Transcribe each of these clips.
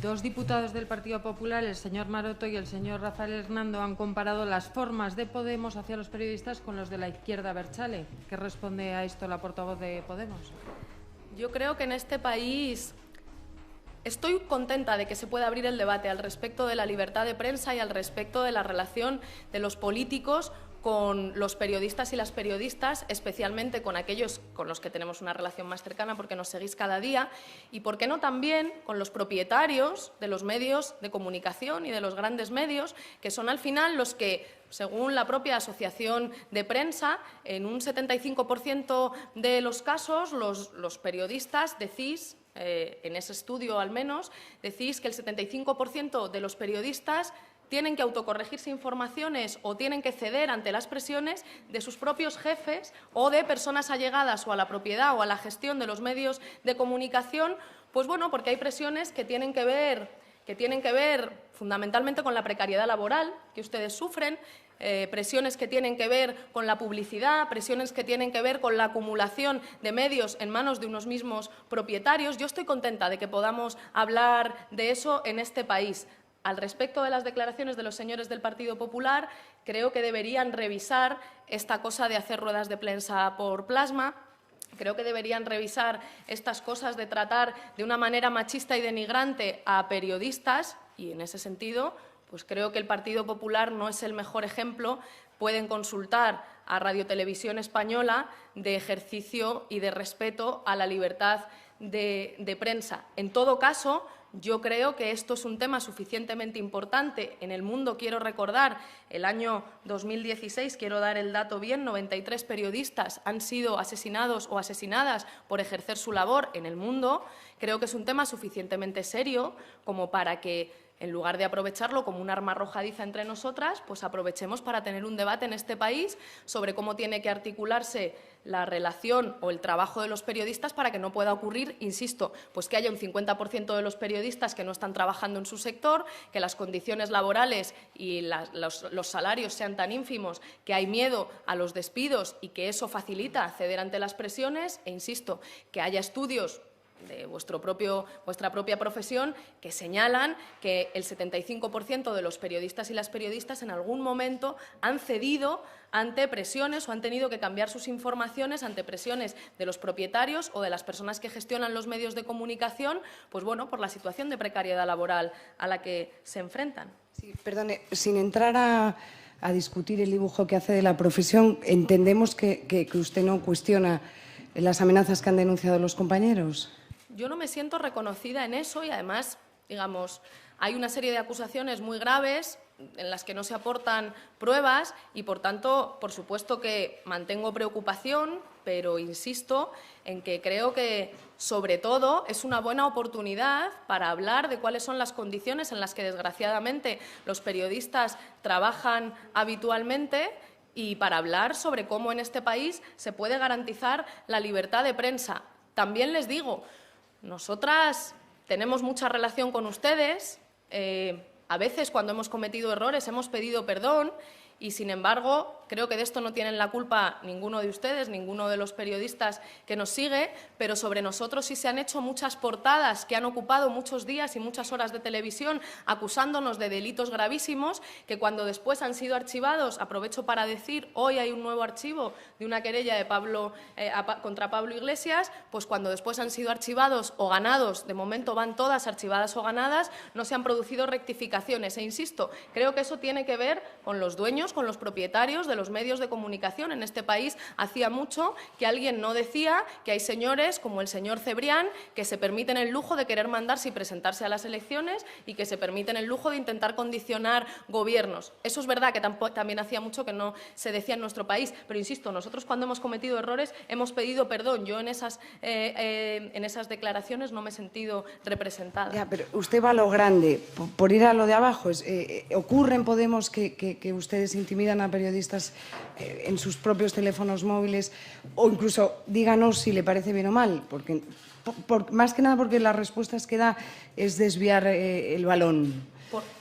Dos diputados del Partido Popular, el señor Maroto y el señor Rafael Hernando, han comparado las formas de Podemos hacia los periodistas con los de la izquierda abertzale. ¿Qué responde a esto la portavoz de Podemos? Yo creo que en este país estoy contenta de que se pueda abrir el debate al respecto de la libertad de prensa y al respecto de la relación de los políticos con los periodistas y las periodistas, especialmente con aquellos con los que tenemos una relación más cercana porque nos seguís cada día, y por qué no también con los propietarios de los medios de comunicación y de los grandes medios, que son al final los que, según la propia Asociación de Prensa, en un 75% de los casos los periodistas decís, en ese estudio al menos, decís que el 75% de los periodistas tienen que autocorregirse informaciones o tienen que ceder ante las presiones de sus propios jefes o de personas allegadas o a la propiedad o a la gestión de los medios de comunicación, pues bueno, porque hay presiones que tienen que ver fundamentalmente con la precariedad laboral que ustedes sufren, presiones que tienen que ver con la publicidad, presiones que tienen que ver con la acumulación de medios en manos de unos mismos propietarios. Yo estoy contenta de que podamos hablar de eso en este país. Al respecto de las declaraciones de los señores del Partido Popular, creo que deberían revisar esta cosa de hacer ruedas de prensa por plasma. Creo que deberían revisar estas cosas de tratar de una manera machista y denigrante a periodistas y, en ese sentido, pues creo que el Partido Popular no es el mejor ejemplo. Pueden consultar a Radio Televisión Española de ejercicio y de respeto a la libertad de prensa. En todo caso, yo creo que esto es un tema suficientemente importante. En el mundo, quiero recordar, el año 2016, quiero dar el dato bien, 93 periodistas han sido asesinados o asesinadas por ejercer su labor en el mundo. Creo que es un tema suficientemente serio como para que, en lugar de aprovecharlo como un arma arrojadiza entre nosotras, pues aprovechemos para tener un debate en este país sobre cómo tiene que articularse la relación o el trabajo de los periodistas para que no pueda ocurrir, insisto, pues que haya un 50% de los periodistas que no están trabajando en su sector, que las condiciones laborales y los salarios sean tan ínfimos que hay miedo a los despidos y que eso facilita ceder ante las presiones, e insisto, que haya estudios de vuestra propia profesión que señalan que el 75% de los periodistas y las periodistas en algún momento han cedido ante presiones o han tenido que cambiar sus informaciones ante presiones de los propietarios o de las personas que gestionan los medios de comunicación, pues bueno, por la situación de precariedad laboral a la que se enfrentan. Sí, perdone, sin entrar a discutir el dibujo que hace de la profesión, entendemos que usted no cuestiona las amenazas que han denunciado los compañeros. Yo no me siento reconocida en eso y, además, digamos, hay una serie de acusaciones muy graves en las que no se aportan pruebas y, por tanto, por supuesto que mantengo preocupación, pero insisto en que creo que, sobre todo, es una buena oportunidad para hablar de cuáles son las condiciones en las que, desgraciadamente, los periodistas trabajan habitualmente y para hablar sobre cómo en este país se puede garantizar la libertad de prensa. También les digo, nosotras tenemos mucha relación con ustedes, a veces cuando hemos cometido errores hemos pedido perdón y, sin embargo, creo que de esto no tienen la culpa ninguno de ustedes, ninguno de los periodistas que nos sigue, pero sobre nosotros sí se han hecho muchas portadas que han ocupado muchos días y muchas horas de televisión acusándonos de delitos gravísimos que, cuando después han sido archivados, aprovecho para decir, hoy hay un nuevo archivo de una querella de contra Pablo Iglesias, pues cuando después han sido archivados o ganados, de momento van todas archivadas o ganadas, no se han producido rectificaciones. E insisto, creo que eso tiene que ver con los dueños, con los propietarios de los medios de comunicación. En este país hacía mucho que alguien no decía que hay señores como el señor Cebrián que se permiten el lujo de querer mandarse y presentarse a las elecciones y que se permiten el lujo de intentar condicionar gobiernos. Eso es verdad que también hacía mucho que no se decía en nuestro país, pero insisto, nosotros cuando hemos cometido errores hemos pedido perdón. Yo en esas declaraciones no me he sentido representada. Ya, pero usted va a lo grande, por ir a lo de abajo. ¿Ocurre en Podemos que ustedes intimidan a periodistas en sus propios teléfonos móviles? O incluso díganos si le parece bien o mal, porque más que nada porque las respuestas que da es desviar el balón.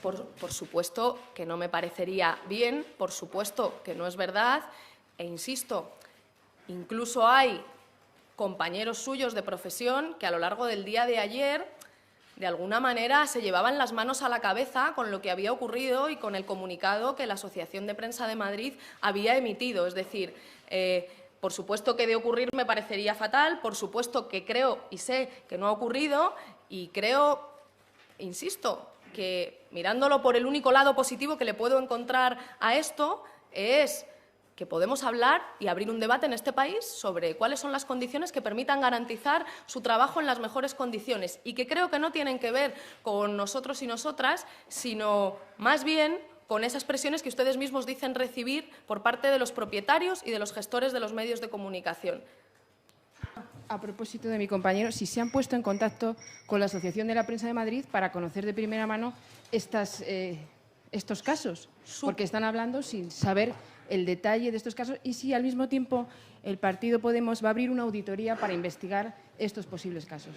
Por supuesto que no me parecería bien, por supuesto que no es verdad, e insisto, incluso hay compañeros suyos de profesión que a lo largo del día de ayer de alguna manera se llevaban las manos a la cabeza con lo que había ocurrido y con el comunicado que la Asociación de Prensa de Madrid había emitido. Es decir, por supuesto que de ocurrir me parecería fatal, por supuesto que creo y sé que no ha ocurrido y creo, insisto, que mirándolo por el único lado positivo que le puedo encontrar a esto es que podemos hablar y abrir un debate en este país sobre cuáles son las condiciones que permitan garantizar su trabajo en las mejores condiciones y que creo que no tienen que ver con nosotros y nosotras, sino más bien con esas presiones que ustedes mismos dicen recibir por parte de los propietarios y de los gestores de los medios de comunicación. A propósito de mi compañero, si se han puesto en contacto con la Asociación de la Prensa de Madrid para conocer de primera mano estos casos, porque están hablando sin saber el detalle de estos casos y si al mismo tiempo el partido Podemos va a abrir una auditoría para investigar estos posibles casos.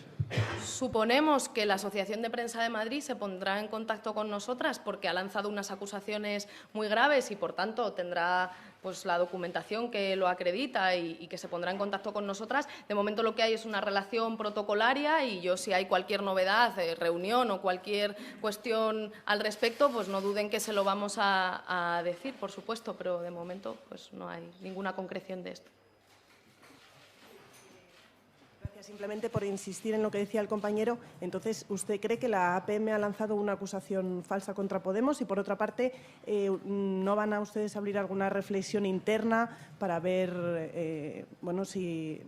Suponemos que la Asociación de Prensa de Madrid se pondrá en contacto con nosotras porque ha lanzado unas acusaciones muy graves y, por tanto, tendrá pues, la documentación que lo acredita y que se pondrá en contacto con nosotras. De momento lo que hay es una relación protocolaria y yo, si hay cualquier novedad, reunión o cualquier cuestión al respecto, pues no duden que se lo vamos a decir, por supuesto, pero de momento pues, no hay ninguna concreción de esto. Simplemente por insistir en lo que decía el compañero, entonces, ¿usted cree que la APM ha lanzado una acusación falsa contra Podemos? Y, por otra parte, ¿no van a ustedes abrir alguna reflexión interna para ver bueno, si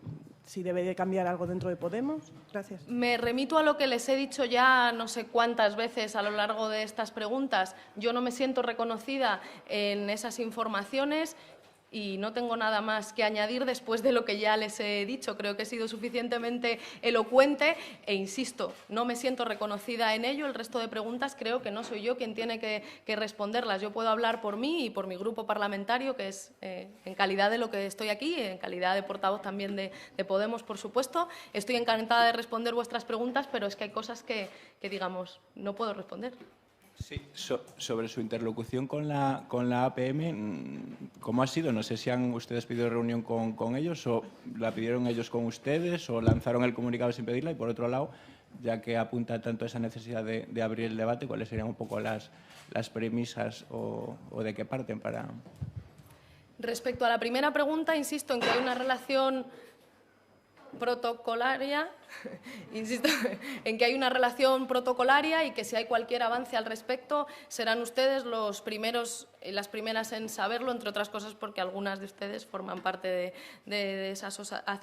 debe de cambiar algo dentro de Podemos? Gracias. Me remito a lo que les he dicho ya no sé cuántas veces a lo largo de estas preguntas. Yo no me siento reconocida en esas informaciones. Y no tengo nada más que añadir después de lo que ya les he dicho. Creo que he sido suficientemente elocuente e, insisto, no me siento reconocida en ello. El resto de preguntas creo que no soy yo quien tiene que responderlas. Yo puedo hablar por mí y por mi grupo parlamentario, que es en calidad de lo que estoy aquí, en calidad de portavoz también de Podemos, por supuesto. Estoy encantada de responder vuestras preguntas, pero es que hay cosas que digamos, no puedo responder. Sí, sobre su interlocución con la APM, ¿cómo ha sido? No sé si han ustedes pedido reunión con ellos o la pidieron ellos con ustedes o lanzaron el comunicado sin pedirla. Y, por otro lado, ya que apunta tanto a esa necesidad de abrir el debate, ¿cuáles serían un poco las premisas o de qué parten para...? Respecto a la primera pregunta, insisto en que hay una relación protocolaria, insisto en que hay una relación protocolaria y que si hay cualquier avance al respecto serán ustedes los primeros y las primeras en saberlo, entre otras cosas porque algunas de ustedes forman parte de esa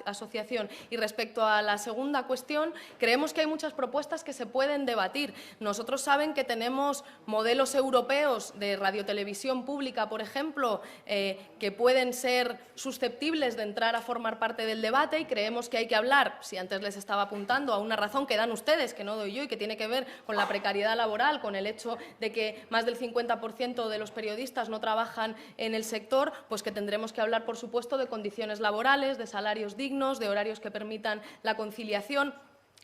asociación. Y respecto a la segunda cuestión, creemos que hay muchas propuestas que se pueden debatir. Nosotros saben que tenemos modelos europeos de radiotelevisión pública, por ejemplo, que pueden ser susceptibles de entrar a formar parte del debate y creemos que hay que hablar, si antes les estaba apuntando a una razón que dan ustedes, que no doy yo y que tiene que ver con la precariedad laboral, con el hecho de que más del 50% de los periodistas no trabajan en el sector, pues que tendremos que hablar, por supuesto, de condiciones laborales, de salarios dignos, de horarios que permitan la conciliación.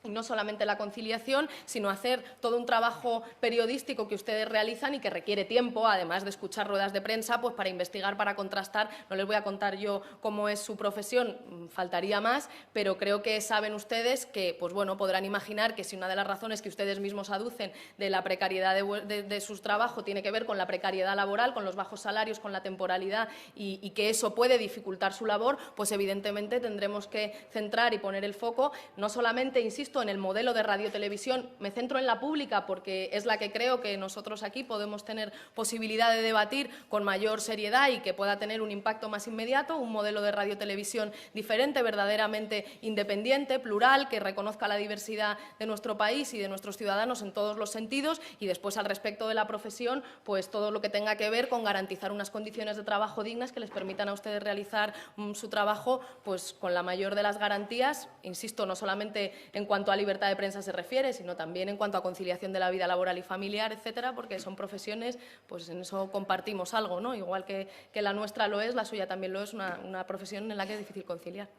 Y no solamente la conciliación, sino hacer todo un trabajo periodístico que ustedes realizan y que requiere tiempo, además de escuchar ruedas de prensa, pues para investigar, para contrastar. No les voy a contar yo cómo es su profesión, faltaría más, pero creo que saben ustedes que, pues bueno, podrán imaginar que si una de las razones que ustedes mismos aducen de la precariedad de su trabajo tiene que ver con la precariedad laboral, con los bajos salarios, con la temporalidad y que eso puede dificultar su labor, pues evidentemente tendremos que centrar y poner el foco, no solamente, insisto, en el modelo de radiotelevisión, me centro en la pública porque es la que creo que nosotros aquí podemos tener posibilidad de debatir con mayor seriedad y que pueda tener un impacto más inmediato, un modelo de radiotelevisión diferente, verdaderamente independiente, plural, que reconozca la diversidad de nuestro país y de nuestros ciudadanos en todos los sentidos y después al respecto de la profesión, pues todo lo que tenga que ver con garantizar unas condiciones de trabajo dignas que les permitan a ustedes realizar su trabajo pues con la mayor de las garantías, insisto, no solamente en cuanto a libertad de prensa se refiere, sino también en cuanto a conciliación de la vida laboral y familiar, etcétera, porque son profesiones, pues en eso compartimos algo, ¿no? Igual que la nuestra lo es, la suya también lo es, una profesión en la que es difícil conciliar.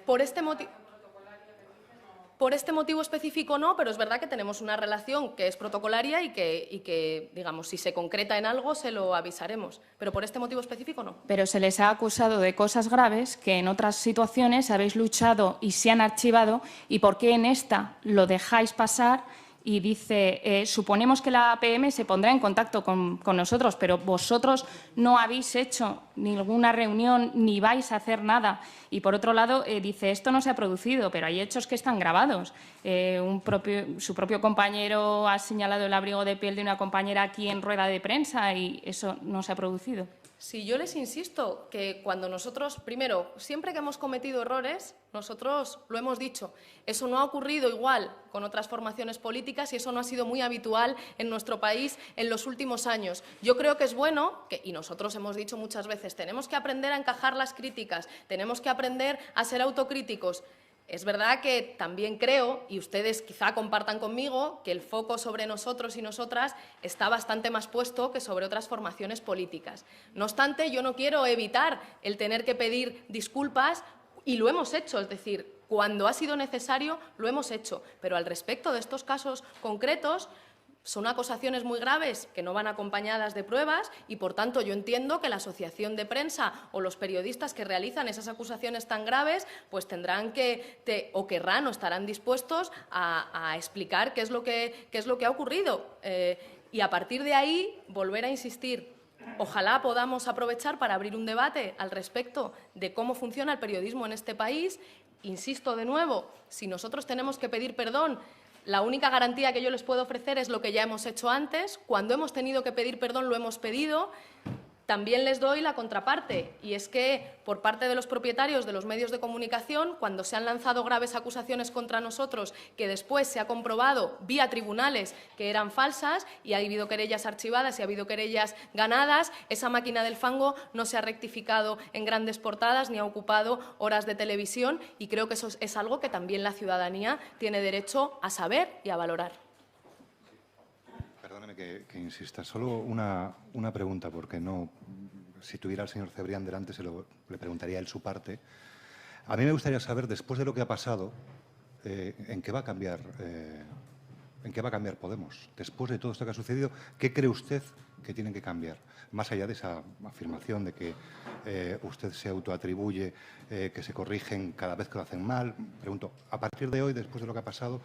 Por este motivo... por este motivo específico no, pero es verdad que tenemos una relación que es protocolaria y que, digamos, si se concreta en algo se lo avisaremos, pero por este motivo específico no. Pero se les ha acusado de cosas graves que en otras situaciones habéis luchado y se han archivado, ¿y por qué en esta lo dejáis pasar? Y dice, suponemos que la APM se pondrá en contacto con nosotros, pero vosotros no habéis hecho ninguna reunión ni vais a hacer nada. Y, por otro lado, dice, esto no se ha producido, pero hay hechos que están grabados. Su propio compañero ha señalado el abrigo de piel de una compañera aquí en rueda de prensa y eso no se ha producido. Sí, yo les insisto que cuando nosotros, primero, siempre que hemos cometido errores, nosotros lo hemos dicho. Eso no ha ocurrido igual con otras formaciones políticas y eso no ha sido muy habitual en nuestro país en los últimos años. Yo creo que es bueno, y nosotros hemos dicho muchas veces, tenemos que aprender a encajar las críticas, tenemos que aprender a ser autocríticos. Es verdad que también creo, y ustedes quizá compartan conmigo, que el foco sobre nosotros y nosotras está bastante más puesto que sobre otras formaciones políticas. No obstante, yo no quiero evitar el tener que pedir disculpas y lo hemos hecho, es decir, cuando ha sido necesario lo hemos hecho. Pero al respecto de estos casos concretos, son acusaciones muy graves que no van acompañadas de pruebas y, por tanto, yo entiendo que la asociación de prensa o los periodistas que realizan esas acusaciones tan graves pues tendrán o querrán o estarán dispuestos a explicar qué es lo que ha ocurrido. Y a partir de ahí, volver a insistir. Ojalá podamos aprovechar para abrir un debate al respecto de cómo funciona el periodismo en este país. Insisto de nuevo, si nosotros tenemos que pedir perdón, la única garantía que yo les puedo ofrecer es lo que ya hemos hecho antes. Cuando hemos tenido que pedir perdón, lo hemos pedido. También les doy la contraparte, y es que por parte de los propietarios de los medios de comunicación, cuando se han lanzado graves acusaciones contra nosotros, que después se ha comprobado vía tribunales que eran falsas y ha habido querellas archivadas y ha habido querellas ganadas, esa máquina del fango no se ha rectificado en grandes portadas ni ha ocupado horas de televisión, y creo que eso es algo que también la ciudadanía tiene derecho a saber y a valorar. Perdóneme que insista. Solo una pregunta, porque no, si tuviera al señor Cebrián delante le preguntaría él su parte. A mí me gustaría saber, después de lo que ha pasado, ¿en qué va a cambiar Podemos? Después de todo esto que ha sucedido, ¿qué cree usted que tienen que cambiar? Más allá de esa afirmación de que usted se autoatribuye que se corrigen cada vez que lo hacen mal. Pregunto, a partir de hoy, después de lo que ha pasado,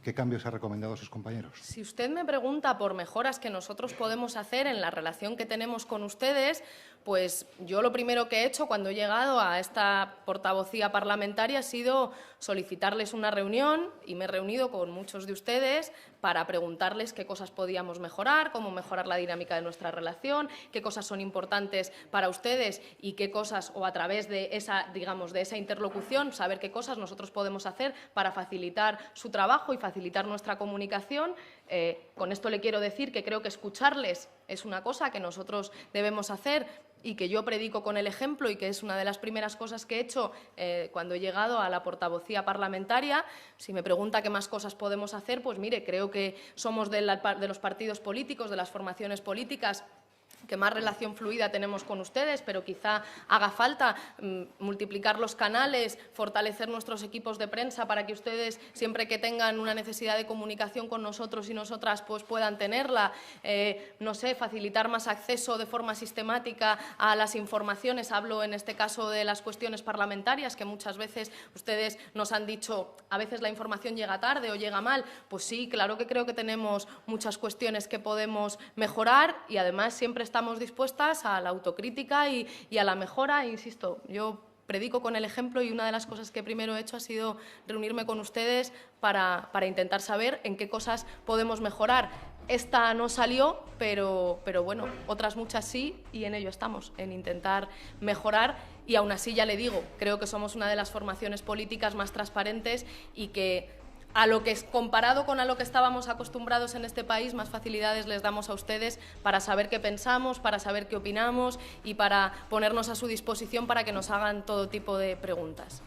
¿qué cambios ha recomendado a sus compañeros? Si usted me pregunta por mejoras que nosotros podemos hacer en la relación que tenemos con ustedes, pues yo lo primero que he hecho cuando he llegado a esta portavocía parlamentaria ha sido solicitarles una reunión, y me he reunido con muchos de ustedes para preguntarles qué cosas podíamos mejorar, cómo mejorar la dinámica de nuestra relación, qué cosas son importantes para ustedes y qué cosas, o a través de esa, digamos, de esa interlocución, saber qué cosas nosotros podemos hacer para facilitar su trabajo y facilitar nuestra comunicación. Con esto le quiero decir que creo que escucharles es una cosa que nosotros debemos hacer y que yo predico con el ejemplo, y que es una de las primeras cosas que he hecho cuando he llegado a la portavocía parlamentaria. Si me pregunta qué más cosas podemos hacer, pues mire, creo que somos de los partidos políticos, de las formaciones políticas, que más relación fluida tenemos con ustedes, pero quizá haga falta multiplicar los canales, fortalecer nuestros equipos de prensa para que ustedes, siempre que tengan una necesidad de comunicación con nosotros y nosotras, pues puedan tenerla. No sé, facilitar más acceso de forma sistemática a las informaciones. Hablo en este caso de las cuestiones parlamentarias, que muchas veces ustedes nos han dicho, a veces la información llega tarde o llega mal. Pues sí, claro que creo que tenemos muchas cuestiones que podemos mejorar, y además siempre estamos dispuestas a la autocrítica y a la mejora. Insisto, yo predico con el ejemplo, y una de las cosas que primero he hecho ha sido reunirme con ustedes para intentar saber en qué cosas podemos mejorar. Esta no salió, pero bueno, otras muchas sí, y en ello estamos, en intentar mejorar. Y aún así, ya le digo, creo que somos una de las formaciones políticas más transparentes, y que comparado con a lo que estábamos acostumbrados en este país, más facilidades les damos a ustedes para saber qué pensamos, para saber qué opinamos y para ponernos a su disposición para que nos hagan todo tipo de preguntas.